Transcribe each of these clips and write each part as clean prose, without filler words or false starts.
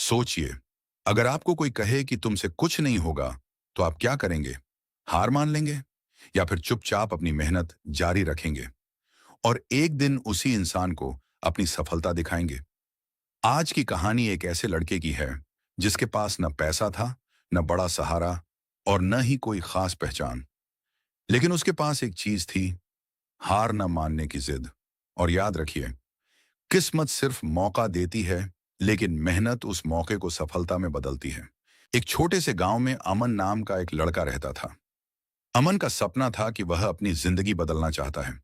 सोचिए, अगर आपको कोई कहे कि तुमसे कुछ नहीं होगा, तो आप क्या करेंगे? हार मान लेंगे या फिर चुपचाप अपनी मेहनत जारी रखेंगे और एक दिन उसी इंसान को अपनी सफलता दिखाएंगे? आज की कहानी एक ऐसे लड़के की है जिसके पास न पैसा था, न बड़ा सहारा और न ही कोई खास पहचान। लेकिन उसके पास एक चीज थी, हार न मानने की जिद। और याद रखिए, किस्मत सिर्फ मौका देती है, लेकिन मेहनत उस मौके को सफलता में बदलती है। एक छोटे से गांव में अमन नाम का एक लड़का रहता था। अमन का सपना था कि वह अपनी जिंदगी बदलना चाहता है,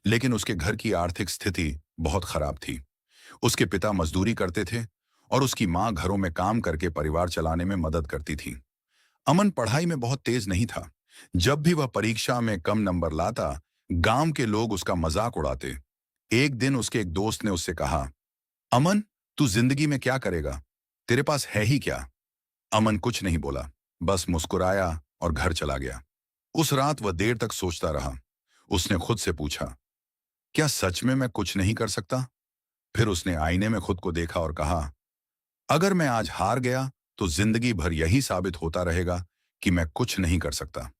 लेकिन उसके घर की आर्थिक स्थिति बहुत खराब थी। उसके पिता मजदूरी करते थे और उसकी माँ घरों में काम करके परिवार चलाने में मदद करती थी। अमन पढ़ाई में बहुत तेज नहीं था। जब भी वह परीक्षा में कम नंबर लाता, गांव के लोग उसका मजाक उड़ाते। एक दिन उसके एक दोस्त ने उससे कहा, अमन, तू जिंदगी में क्या करेगा? तेरे पास है ही क्या? अमन कुछ नहीं बोला, बस मुस्कुराया और घर चला गया। उस रात वह देर तक सोचता रहा। उसने खुद से पूछा, क्या सच में मैं कुछ नहीं कर सकता? फिर उसने आईने में खुद को देखा और कहा, अगर मैं आज हार गया तो जिंदगी भर यही साबित होता रहेगा कि मैं कुछ नहीं कर सकता।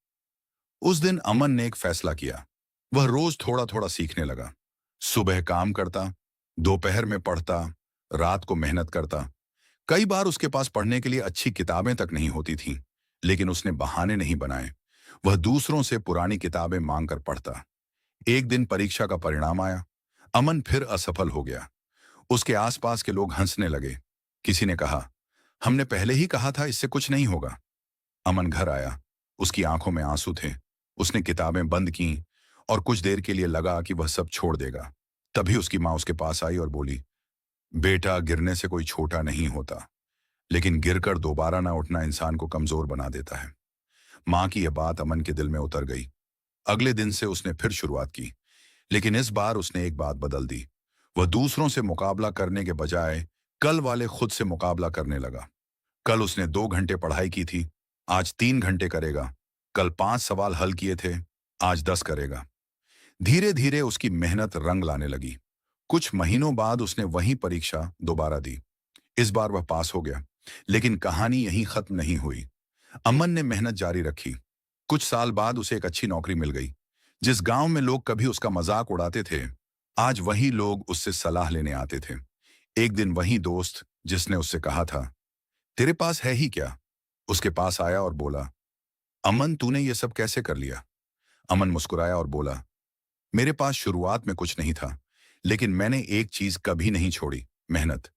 उस दिन अमन ने एक फैसला किया। वह रोज थोड़ा थोड़ा सीखने लगा। सुबह काम करता, दोपहर में पढ़ता, रात को मेहनत करता। कई बार उसके पास पढ़ने के लिए अच्छी किताबें तक नहीं होती थीं, लेकिन उसने बहाने नहीं बनाए। वह दूसरों से पुरानी किताबें मांगकर पढ़ता। एक दिन परीक्षा का परिणाम आया। अमन फिर असफल हो गया। उसके आसपास के लोग हंसने लगे। किसी ने कहा, हमने पहले ही कहा था इससे कुछ नहीं होगा। अमन घर आया। उसकी आंखों में आंसू थे। उसने किताबें बंद की और कुछ देर के लिए लगा कि वह सब छोड़ देगा। तभी उसकी माँ उसके पास आई और बोली, बेटा, गिरने से कोई छोटा नहीं होता, लेकिन गिरकर दोबारा ना उठना इंसान को कमजोर बना देता है। माँ की यह बात अमन के दिल में उतर गई। अगले दिन से उसने फिर शुरुआत की, लेकिन इस बार उसने एक बात बदल दी। वह दूसरों से मुकाबला करने के बजाय कल वाले खुद से मुकाबला करने लगा। कल उसने 2 घंटे पढ़ाई की थी, आज 3 घंटे करेगा। कल 5 सवाल हल किए थे, आज 10 करेगा। धीरे धीरे उसकी मेहनत रंग लाने लगी। कुछ महीनों बाद उसने वही परीक्षा दोबारा दी। इस बार वह पास हो गया, लेकिन कहानी यहीं खत्म नहीं हुई। अमन ने मेहनत जारी रखी। कुछ साल बाद उसे एक अच्छी नौकरी मिल गई। जिस गांव में लोग कभी उसका मजाक उड़ाते थे, आज वही लोग उससे सलाह लेने आते थे। एक दिन वही दोस्त जिसने उससे कहा था, तेरे पास है ही क्या, उसके पास आया और बोला, अमन, तूने ये सब कैसे कर लिया? अमन मुस्कुराया और बोला, मेरे पास शुरुआत में कुछ नहीं था, लेकिन मैंने एक चीज कभी नहीं छोड़ी, मेहनत।